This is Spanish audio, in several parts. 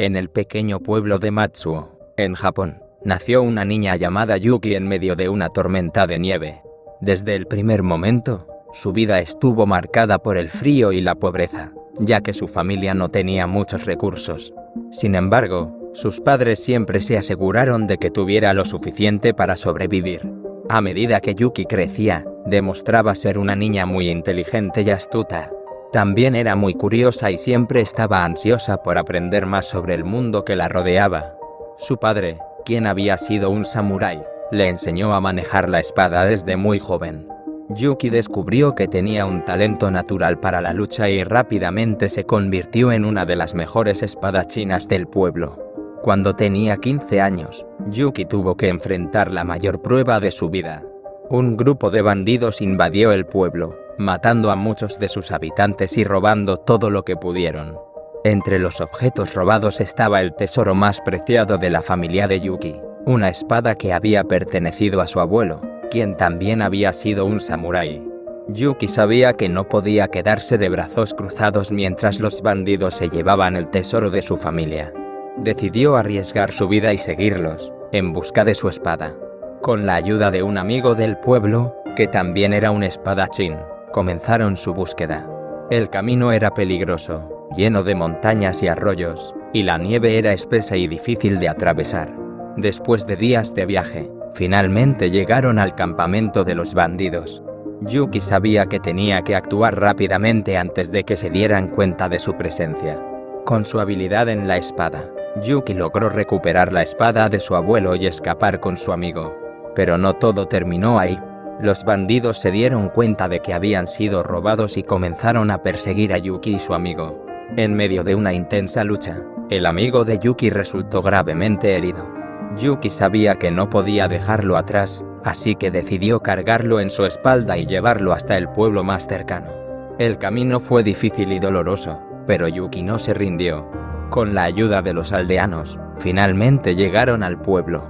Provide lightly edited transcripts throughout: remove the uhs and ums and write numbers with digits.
En el pequeño pueblo de Matsuo, en Japón, nació una niña llamada Yuki en medio de una tormenta de nieve. Desde el primer momento, su vida estuvo marcada por el frío y la pobreza, ya que su familia no tenía muchos recursos. Sin embargo, sus padres siempre se aseguraron de que tuviera lo suficiente para sobrevivir. A medida que Yuki crecía, demostraba ser una niña muy inteligente y astuta. También era muy curiosa y siempre estaba ansiosa por aprender más sobre el mundo que la rodeaba. Su padre, quien había sido un samurái, le enseñó a manejar la espada desde muy joven. Yuki descubrió que tenía un talento natural para la lucha y rápidamente se convirtió en una de las mejores espadachines del pueblo. Cuando tenía 15 años, Yuki tuvo que enfrentar la mayor prueba de su vida. Un grupo de bandidos invadió el pueblo, matando a muchos de sus habitantes y robando todo lo que pudieron. Entre los objetos robados estaba el tesoro más preciado de la familia de Yuki, una espada que había pertenecido a su abuelo, quien también había sido un samurái. Yuki sabía que no podía quedarse de brazos cruzados mientras los bandidos se llevaban el tesoro de su familia. Decidió arriesgar su vida y seguirlos, en busca de su espada. Con la ayuda de un amigo del pueblo, que también era un espadachín, comenzaron su búsqueda. El camino era peligroso, lleno de montañas y arroyos, y la nieve era espesa y difícil de atravesar. Después de días de viaje, finalmente llegaron al campamento de los bandidos. Yuki sabía que tenía que actuar rápidamente antes de que se dieran cuenta de su presencia. Con su habilidad en la espada, Yuki logró recuperar la espada de su abuelo y escapar con su amigo. Pero no todo terminó ahí. Los bandidos se dieron cuenta de que habían sido robados y comenzaron a perseguir a Yuki y su amigo. En medio de una intensa lucha, el amigo de Yuki resultó gravemente herido. Yuki sabía que no podía dejarlo atrás, así que decidió cargarlo en su espalda y llevarlo hasta el pueblo más cercano. El camino fue difícil y doloroso, pero Yuki no se rindió. Con la ayuda de los aldeanos, finalmente llegaron al pueblo.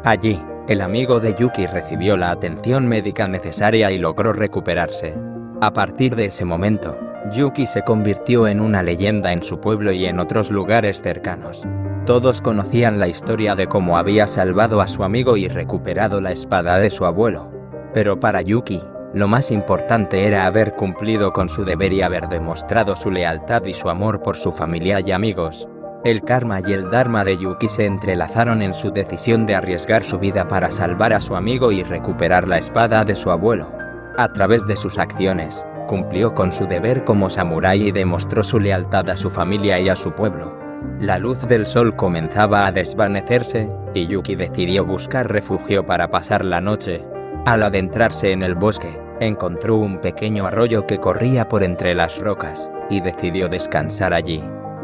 Allí, el amigo de Yuki recibió la atención médica necesaria y logró recuperarse. A partir de ese momento, Yuki se convirtió en una leyenda en su pueblo y en otros lugares cercanos. Todos conocían la historia de cómo había salvado a su amigo y recuperado la espada de su abuelo. Pero para Yuki, lo más importante era haber cumplido con su deber y haber demostrado su lealtad y su amor por su familia y amigos. El karma y el dharma de Yuki se entrelazaron en su decisión de arriesgar su vida para salvar a su amigo y recuperar la espada de su abuelo. A través de sus acciones, cumplió con su deber como samurái y demostró su lealtad a su familia y a su pueblo. La luz del sol comenzaba a desvanecerse, y Yuki decidió buscar refugio para pasar la noche. Al adentrarse en el bosque, encontró un pequeño arroyo que corría por entre las rocas, y decidió descansar allí.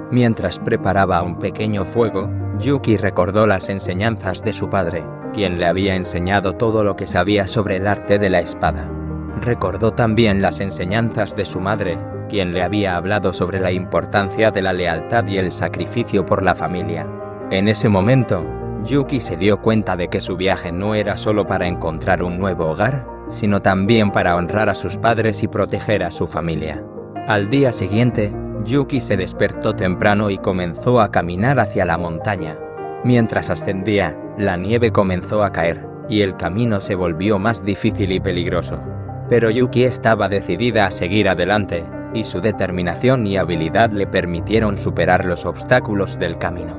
Mientras preparaba un pequeño fuego, Yuki recordó las enseñanzas de su padre, quien le había enseñado todo lo que sabía sobre el arte de la espada. Recordó también las enseñanzas de su madre, quien le había hablado sobre la importancia de la lealtad y el sacrificio por la familia. En ese momento, Yuki se dio cuenta de que su viaje no era solo para encontrar un nuevo hogar, sino también para honrar a sus padres y proteger a su familia. Al día siguiente, Yuki se despertó temprano y comenzó a caminar hacia la montaña. Mientras ascendía, la nieve comenzó a caer, y el camino se volvió más difícil y peligroso. Pero Yuki estaba decidida a seguir adelante, y su determinación y habilidad le permitieron superar los obstáculos del camino.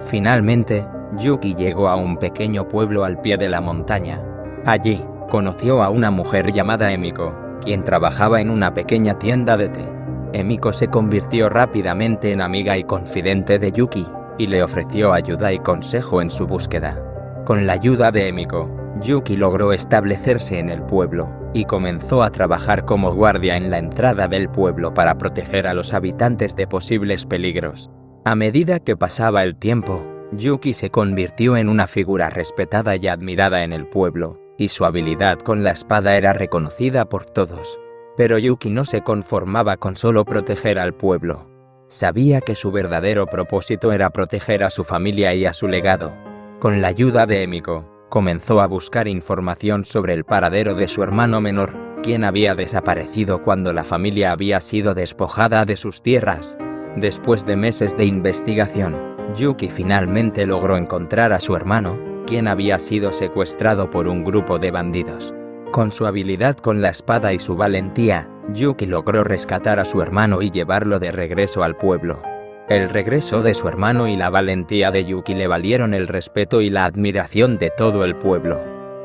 Finalmente, Yuki llegó a un pequeño pueblo al pie de la montaña. Allí, conoció a una mujer llamada Emiko, quien trabajaba en una pequeña tienda de té. Emiko se convirtió rápidamente en amiga y confidente de Yuki, y le ofreció ayuda y consejo en su búsqueda. Con la ayuda de Emiko, Yuki logró establecerse en el pueblo, y comenzó a trabajar como guardia en la entrada del pueblo para proteger a los habitantes de posibles peligros. A medida que pasaba el tiempo, Yuki se convirtió en una figura respetada y admirada en el pueblo, y su habilidad con la espada era reconocida por todos. Pero Yuki no se conformaba con solo proteger al pueblo. Sabía que su verdadero propósito era proteger a su familia y a su legado. Con la ayuda de Emiko, comenzó a buscar información sobre el paradero de su hermano menor, quien había desaparecido cuando la familia había sido despojada de sus tierras. Después de meses de investigación, Yuki finalmente logró encontrar a su hermano, quien había sido secuestrado por un grupo de bandidos. Con su habilidad con la espada y su valentía, Yuki logró rescatar a su hermano y llevarlo de regreso al pueblo. El regreso de su hermano y la valentía de Yuki le valieron el respeto y la admiración de todo el pueblo.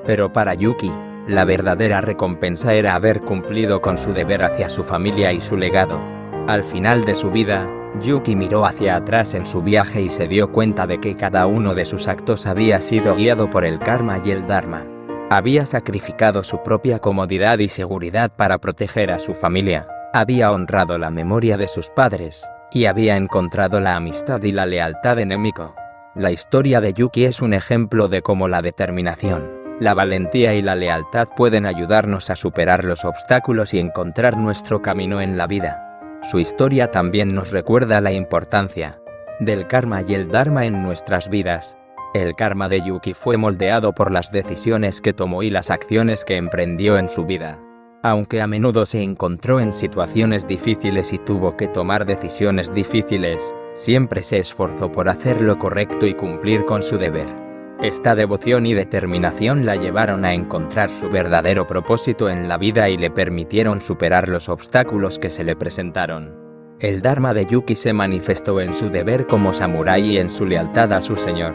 Pero para Yuki, la verdadera recompensa era haber cumplido con su deber hacia su familia y su legado. Al final de su vida, Yuki miró hacia atrás en su viaje y se dio cuenta de que cada uno de sus actos había sido guiado por el karma y el dharma. Había sacrificado su propia comodidad y seguridad para proteger a su familia, había honrado la memoria de sus padres, y había encontrado la amistad y la lealtad en Emiko. La historia de Yuki es un ejemplo de cómo la determinación, la valentía y la lealtad pueden ayudarnos a superar los obstáculos y encontrar nuestro camino en la vida. Su historia también nos recuerda la importancia del karma y el dharma en nuestras vidas. El karma de Yuki fue moldeado por las decisiones que tomó y las acciones que emprendió en su vida. Aunque a menudo se encontró en situaciones difíciles y tuvo que tomar decisiones difíciles, siempre se esforzó por hacer lo correcto y cumplir con su deber. Esta devoción y determinación la llevaron a encontrar su verdadero propósito en la vida y le permitieron superar los obstáculos que se le presentaron. El dharma de Yuki se manifestó en su deber como samurái y en su lealtad a su señor.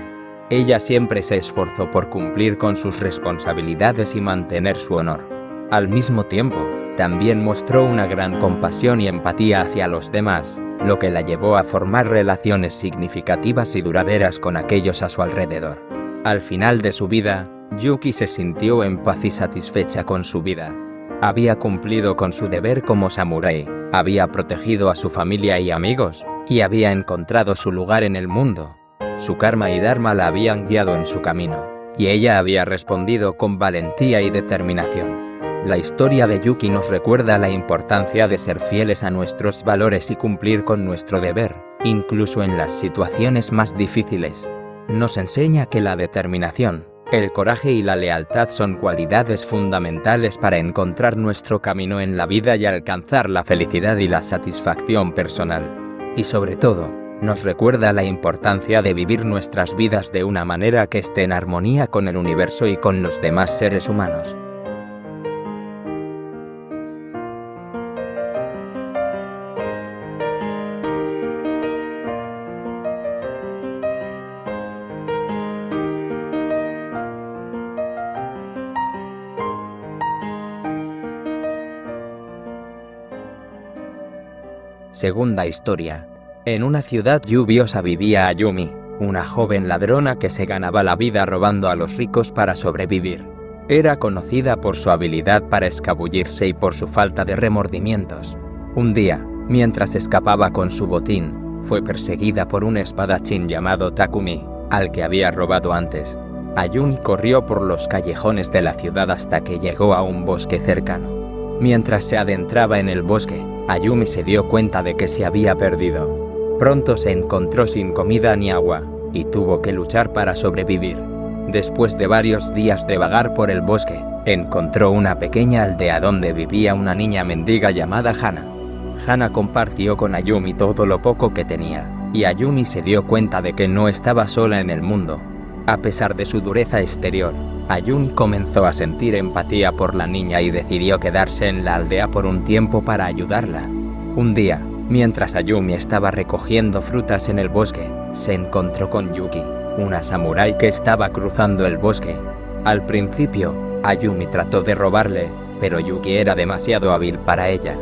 Ella siempre se esforzó por cumplir con sus responsabilidades y mantener su honor. Al mismo tiempo, también mostró una gran compasión y empatía hacia los demás, lo que la llevó a formar relaciones significativas y duraderas con aquellos a su alrededor. Al final de su vida, Yuki se sintió en paz y satisfecha con su vida. Había cumplido con su deber como samurái, había protegido a su familia y amigos, y había encontrado su lugar en el mundo. Su karma y dharma la habían guiado en su camino, y ella había respondido con valentía y determinación. La historia de Yuki nos recuerda la importancia de ser fieles a nuestros valores y cumplir con nuestro deber, incluso en las situaciones más difíciles. Nos enseña que la determinación, el coraje y la lealtad son cualidades fundamentales para encontrar nuestro camino en la vida y alcanzar la felicidad y la satisfacción personal. Y sobre todo, nos recuerda la importancia de vivir nuestras vidas de una manera que esté en armonía con el universo y con los demás seres humanos. Segunda historia. En una ciudad lluviosa vivía Ayumi, una joven ladrona que se ganaba la vida robando a los ricos para sobrevivir. Era conocida por su habilidad para escabullirse y por su falta de remordimientos. Un día, mientras escapaba con su botín, fue perseguida por un espadachín llamado Takumi, al que había robado antes. Ayumi corrió por los callejones de la ciudad hasta que llegó a un bosque cercano. Mientras se adentraba en el bosque, Ayumi se dio cuenta de que se había perdido. Pronto se encontró sin comida ni agua, y tuvo que luchar para sobrevivir. Después de varios días de vagar por el bosque, encontró una pequeña aldea donde vivía una niña mendiga llamada Hana. Hana compartió con Ayumi todo lo poco que tenía, y Ayumi se dio cuenta de que no estaba sola en el mundo. A pesar de su dureza exterior, Ayumi comenzó a sentir empatía por la niña y decidió quedarse en la aldea por un tiempo para ayudarla. Un día, mientras Ayumi estaba recogiendo frutas en el bosque, se encontró con Yuki, una samurái que estaba cruzando el bosque. Al principio, Ayumi trató de robarle, pero Yuki era demasiado hábil para ella.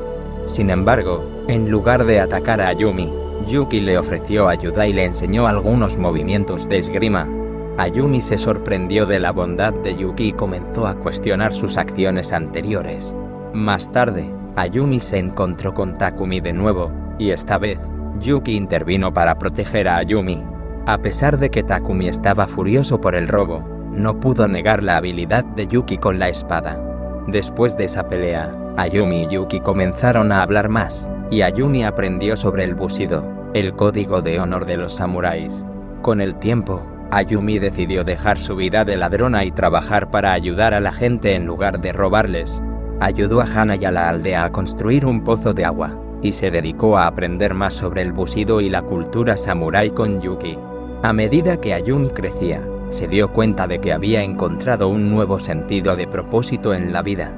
Sin embargo, en lugar de atacar a Ayumi, Yuki le ofreció ayuda y le enseñó algunos movimientos de esgrima. Ayumi se sorprendió de la bondad de Yuki y comenzó a cuestionar sus acciones anteriores. Más tarde, Ayumi se encontró con Takumi de nuevo, y esta vez, Yuki intervino para proteger a Ayumi. A pesar de que Takumi estaba furioso por el robo, no pudo negar la habilidad de Yuki con la espada. Después de esa pelea, Ayumi y Yuki comenzaron a hablar más, y Ayumi aprendió sobre el bushido, el código de honor de los samuráis. Con el tiempo, Ayumi decidió dejar su vida de ladrona y trabajar para ayudar a la gente en lugar de robarles. Ayudó a Hana y a la aldea a construir un pozo de agua, y se dedicó a aprender más sobre el bushido y la cultura samurái con Yuki. A medida que Ayumi crecía, se dio cuenta de que había encontrado un nuevo sentido de propósito en la vida.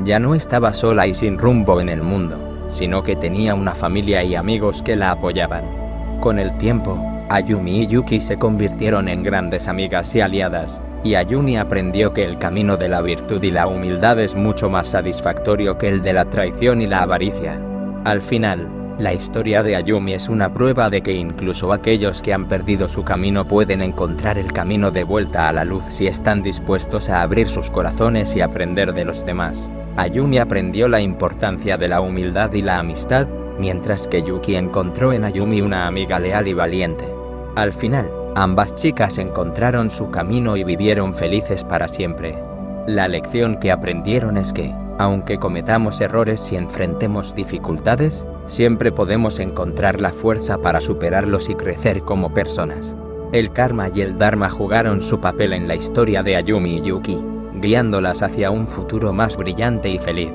Ya no estaba sola y sin rumbo en el mundo, sino que tenía una familia y amigos que la apoyaban. Con el tiempo, Ayumi y Yuki se convirtieron en grandes amigas y aliadas, y Ayumi aprendió que el camino de la virtud y la humildad es mucho más satisfactorio que el de la traición y la avaricia. Al final, la historia de Ayumi es una prueba de que incluso aquellos que han perdido su camino pueden encontrar el camino de vuelta a la luz si están dispuestos a abrir sus corazones y aprender de los demás. Ayumi aprendió la importancia de la humildad y la amistad, mientras que Yuki encontró en Ayumi una amiga leal y valiente. Al final, ambas chicas encontraron su camino y vivieron felices para siempre. La lección que aprendieron es que, aunque cometamos errores y enfrentemos dificultades, siempre podemos encontrar la fuerza para superarlos y crecer como personas. El karma y el dharma jugaron su papel en la historia de Ayumi y Yuki, guiándolas hacia un futuro más brillante y feliz.